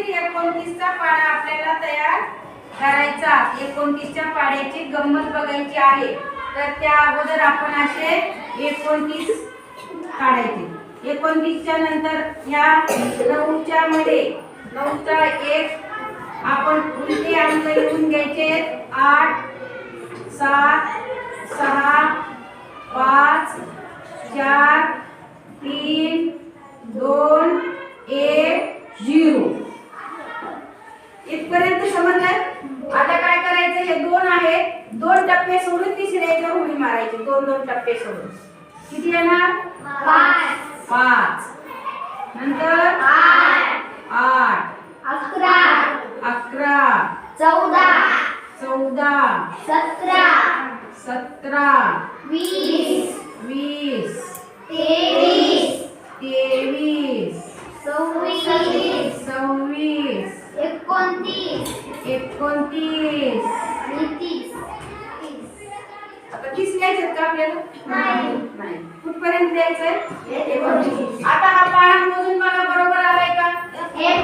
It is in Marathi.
29चा पाढा आपल्याला तयार करायचा. 29च्या पाढ्याची गंमत बघायची आहे. तर त्या अगोदर आपण असे 29 काढायचे. 29च्या नंतर या 9च्या मध्ये 9चा 1 आपण उलटे अंक लिहून घ्यायचे. 8 7 6 5 4 3 2 1 0. इथपर्यंत समजलं. आता काय करायचं, हे 2 आहेत, 2 टप्पे सोडून तिसऱ्याच्या उडी मारायची. 2 टप्पे सोडून किती येणार? 5 नंतर 8 11 14 17 20 23 26 29 आता 30 लिहायचं का आपल्याला? नाही. कुठपर्यंत द्यायचंय? आता हा पाढा मोजून बघा